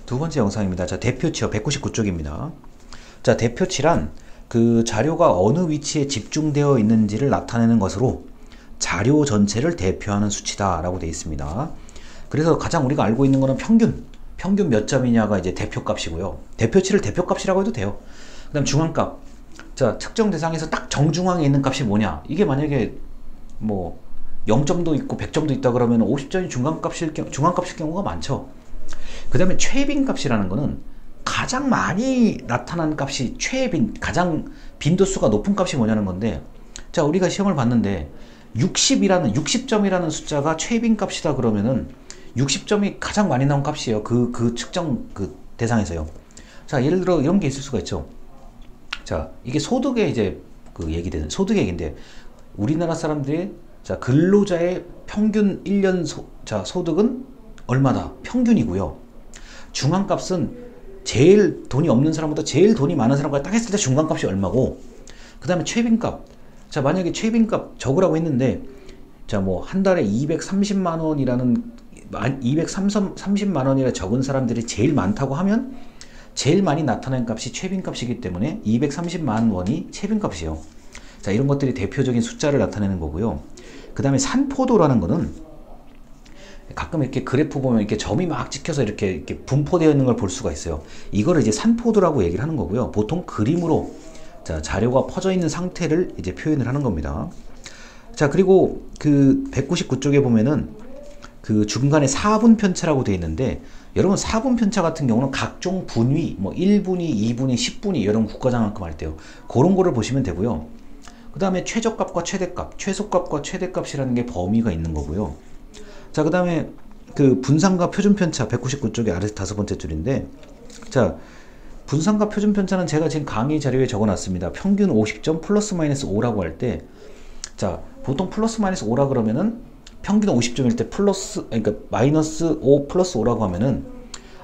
두 번째 영상입니다. 자, 대표치요. 199쪽입니다. 자, 대표치란 그 자료가 어느 위치에 집중되어 있는지를 나타내는 것으로 자료 전체를 대표하는 수치다 라고 되어 있습니다. 그래서 가장 우리가 알고 있는 거는 평균 몇 점이냐가 이제 대표값이고요. 대표치를 대표값이라고 해도 돼요. 그 다음 중앙값. 자, 특정 대상에서 딱 정중앙에 있는 값이 뭐냐. 이게 만약에 뭐 0점도 있고 100점도 있다 그러면 50점이 중간값일 경우가 많죠. 그 다음에 최빈값이라는 거는 가장 많이 나타난 값이 최빈, 가장 빈도수가 높은 값이 뭐냐는 건데, 자, 우리가 시험을 봤는데 60점이라는 숫자가 최빈값이다 그러면은 60점이 가장 많이 나온 값이에요. 그 측정 그 대상에서요. 자, 예를 들어 이런 게 있을 수가 있죠. 자, 이게 소득의 이제 그 얘기되는 소득의 얘기인데, 우리나라 사람들이 자, 근로자의 평균 1년 소득은 얼마다? 평균이고요. 중앙값은 제일 돈이 없는 사람보다 제일 돈이 많은 사람과 딱 했을 때 중간값이 얼마고, 그 다음에 최빈값. 자, 만약에 최빈값 적으라고 했는데, 자, 뭐 한 달에 230만 원이라는 230만 원이라 적은 사람들이 제일 많다고 하면 제일 많이 나타나는 값이 최빈값이기 때문에 230만 원이 최빈값이에요. 자, 이런 것들이 대표적인 숫자를 나타내는 거고요. 그 다음에 산포도라는 거는 가끔 이렇게 그래프 보면 이렇게 점이 막 찍혀서 이렇게 분포되어 있는 걸 볼 수가 있어요. 이거를 이제 산포도라고 얘기를 하는 거고요. 보통 그림으로 자, 자료가 퍼져 있는 상태를 이제 표현을 하는 겁니다. 자, 그리고 그 199쪽에 보면은 그 중간에 4분 편차라고 되어 있는데, 여러분 4분 편차 같은 경우는 각종 분위, 뭐 1분위, 2분위, 10분위 여러분 국가장학금 할 때요. 그런 거를 보시면 되고요. 그 다음에 최저값과 최대값, 최소값과 최대값이라는 게 범위가 있는 거고요. 자, 그 다음에 그 분산과 표준편차 199쪽의 아래 다섯 번째 줄인데, 자, 분산과 표준편차는 제가 지금 강의 자료에 적어 놨습니다. 평균 50점 플러스 마이너스 5라고 할 때, 자, 보통 플러스 마이너스 5라 그러면은 평균 50점일 때 그러니까 마이너스 5 플러스 5라고 하면은,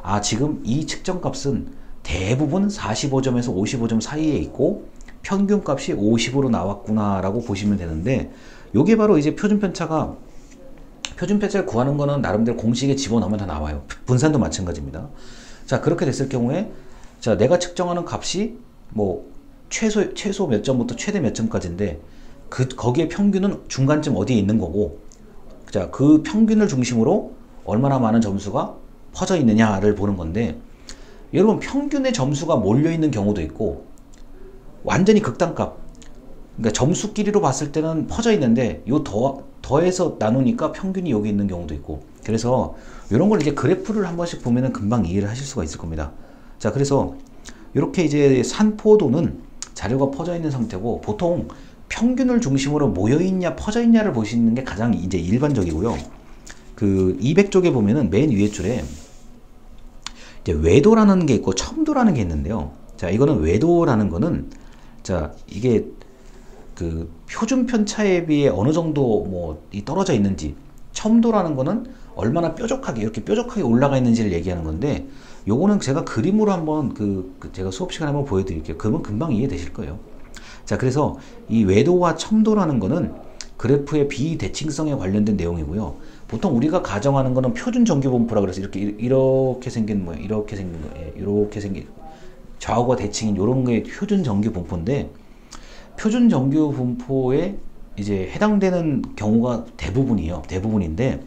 아, 지금 이 측정값은 대부분 45점에서 55점 사이에 있고 평균값이 50으로 나왔구나 라고 보시면 되는데, 요게 바로 이제 표준편차를 구하는 거는 나름대로 공식에 집어넣으면 다 나와요. 분산도 마찬가지입니다. 자, 그렇게 됐을 경우에, 자, 내가 측정하는 값이 뭐 최소 몇 점부터 최대 몇 점까지인데, 거기에 평균은 중간쯤 어디에 있는 거고, 자, 그 평균을 중심으로 얼마나 많은 점수가 퍼져 있느냐를 보는 건데, 여러분 평균의 점수가 몰려 있는 경우도 있고 완전히 극단값, 그러니까 점수끼리로 봤을 때는 퍼져 있는데 요 더해서 나누니까 평균이 여기 있는 경우도 있고, 그래서 이런 걸 이제 그래프를 한 번씩 보면은 금방 이해를 하실 수가 있을 겁니다. 자, 그래서 이렇게 이제 산포도는 자료가 퍼져 있는 상태고, 보통 평균을 중심으로 모여있냐 퍼져있냐를 보시는 게 가장 이제 일반적이고요. 그 200쪽에 보면은 맨 위에 줄에 이제 외도라는 게 있고 첨도라는 게 있는데요. 자, 이거는 외도라는 거는, 자, 이게 그 표준 편차에 비해 어느 정도 뭐 떨어져 있는지, 첨도라는 거는 얼마나 이렇게 뾰족하게 올라가 있는지를 얘기하는 건데, 요거는 제가 그림으로 한번 제가 수업 시간에 한번 보여드릴게요. 그러면 금방 이해되실 거예요. 자, 그래서 이 외도와 첨도라는 거는 그래프의 비대칭성에 관련된 내용이고요. 보통 우리가 가정하는 거는 표준 정규 분포라 그래서 이렇게 생긴 거, 이렇게 생긴 좌우가 대칭인 요런 게 표준 정규 분포인데, 표준 정규 분포에 이제 해당되는 경우가 대부분인데,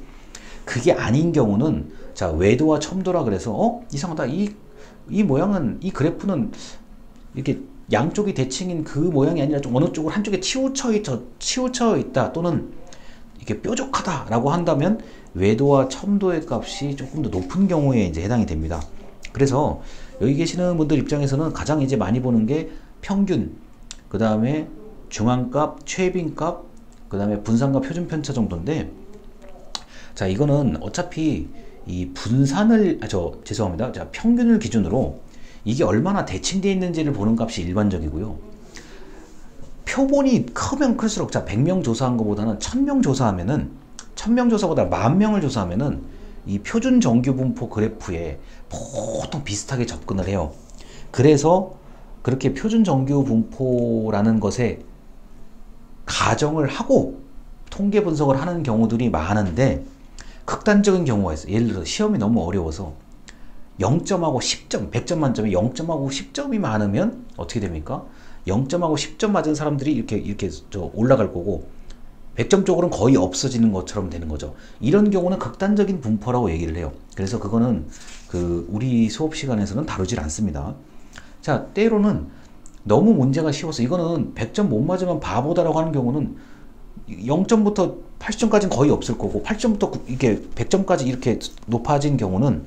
그게 아닌 경우는, 자, 외도와 첨도라 그래서 이상하다, 이 모양은, 이 그래프는 이렇게 양쪽이 대칭인 그 모양이 아니라 좀 어느 쪽을 한쪽에 치우쳐 있다 또는 이게 뾰족하다 라고 한다면 외도와 첨도의 값이 조금 더 높은 경우에 이제 해당이 됩니다. 그래서 여기 계시는 분들 입장에서는 가장 이제 많이 보는 게 평균, 그 다음에 중앙값, 최빈값, 그 다음에 분산과 표준편차 정도인데, 자, 이거는 어차피 이 분산을, 죄송합니다. 자, 평균을 기준으로 이게 얼마나 대칭되어 있는지를 보는 값이 일반적이고요. 표본이 크면 클수록, 자, 100명 조사한 것보다는 1000명 조사하면은, 1000명 조사보다 10,000명을 조사하면은 이 표준 정규 분포 그래프에 보통 비슷하게 접근을 해요. 그래서 그렇게 표준 정규 분포라는 것에 가정을 하고 통계 분석을 하는 경우들이 많은데, 극단적인 경우가 있어요. 예를 들어 시험이 너무 어려워서 0점하고 10점, 100점 만점에 0점하고 10점이 많으면 어떻게 됩니까? 0점하고 10점 맞은 사람들이 이렇게 올라갈 거고 100점 쪽으로는 거의 없어지는 것처럼 되는 거죠. 이런 경우는 극단적인 분포라고 얘기를 해요. 그래서 그거는 우리 수업 시간에서는 다루질 않습니다. 자, 때로는 너무 문제가 쉬워서 이거는 100점 못 맞으면 바보다라고 하는 경우는 0점부터 80점까지는 거의 없을 거고 8점부터 이렇게 100점까지 이렇게 높아진 경우는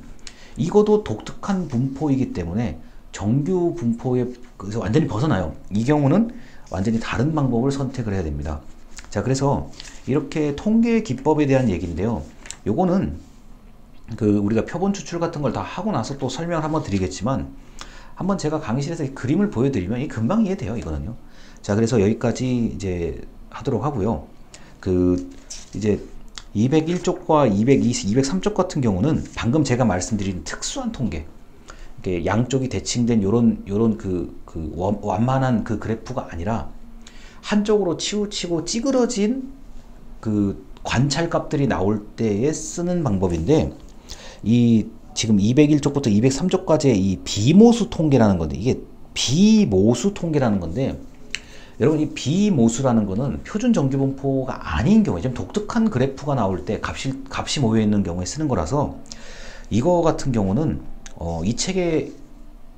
이것도 독특한 분포이기 때문에 정규 분포에서 완전히 벗어나요. 이 경우는 완전히 다른 방법을 선택을 해야 됩니다. 자, 그래서 이렇게 통계 기법에 대한 얘기인데요. 요거는 우리가 표본 추출 같은 걸 다 하고 나서 또 설명을 한번 드리겠지만 한번 제가 강의실에서 이 그림을 보여드리면 이 금방 이해돼요. 이거는요. 자, 그래서 여기까지 이제 하도록 하고요. 이제 201쪽과 203쪽 같은 경우는 방금 제가 말씀드린 특수한 통계, 이렇게 양쪽이 대칭된 요런 완만한 그 그래프가 아니라 한쪽으로 치우치고 찌그러진 관찰 값들이 나올 때에 쓰는 방법인데, 지금 201쪽부터 203쪽까지의 이 비모수 통계라는 건데, 이게 비모수 통계라는 건데, 여러분 이 비모수라는 거는 표준 정규분포가 아닌 경우에 좀 독특한 그래프가 나올 때 값이 모여 있는 경우에 쓰는 거라서, 이거 같은 경우는 이 책에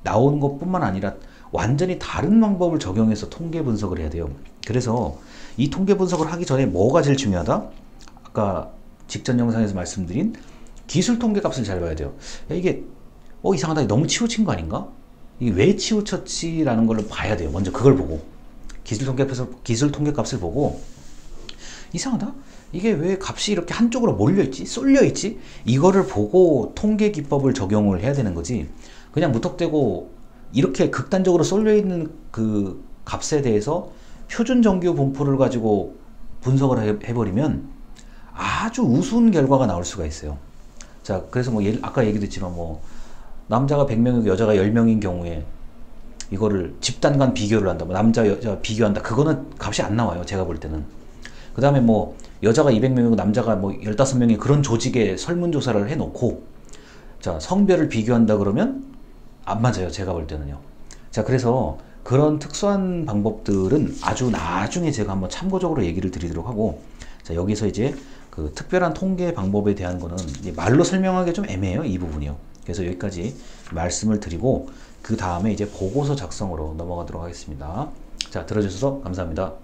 나오는 것뿐만 아니라 완전히 다른 방법을 적용해서 통계 분석을 해야 돼요. 그래서 이 통계 분석을 하기 전에 뭐가 제일 중요하다? 아까 직전 영상에서 말씀드린 기술 통계 값을 잘 봐야 돼요. 야, 이게 이상하다, 너무 치우친 거 아닌가? 이게 왜 치우쳤지라는 걸 봐야 돼요. 먼저 그걸 보고 기술 통계 값을 보고, 이상하다, 이게 왜 값이 이렇게 한쪽으로 몰려있지? 쏠려있지? 이거를 보고 통계 기법을 적용을 해야 되는 거지, 그냥 무턱대고 이렇게 극단적으로 쏠려있는 그 값에 대해서 표준 정규 분포를 가지고 분석을 해버리면 아주 우스운 결과가 나올 수가 있어요. 자, 그래서 아까 얘기도 했지만 남자가 100명이고 여자가 10명인 경우에 이거를 집단 간 비교를 한다, 남자 여자 비교한다, 그거는 값이 안 나와요, 제가 볼 때는. 그 다음에 여자가 200명이고 남자가 15명이 그런 조직에 설문조사를 해놓고 자, 성별을 비교한다 그러면 안 맞아요, 제가 볼 때는요. 자, 그래서 그런 특수한 방법들은 아주 나중에 제가 한번 참고적으로 얘기를 드리도록 하고, 자, 여기서 이제 특별한 통계 방법에 대한 거는 말로 설명하기 좀 애매해요, 이 부분이요. 그래서 여기까지 말씀을 드리고 그 다음에 이제 보고서 작성으로 넘어가도록 하겠습니다. 자, 들어주셔서 감사합니다.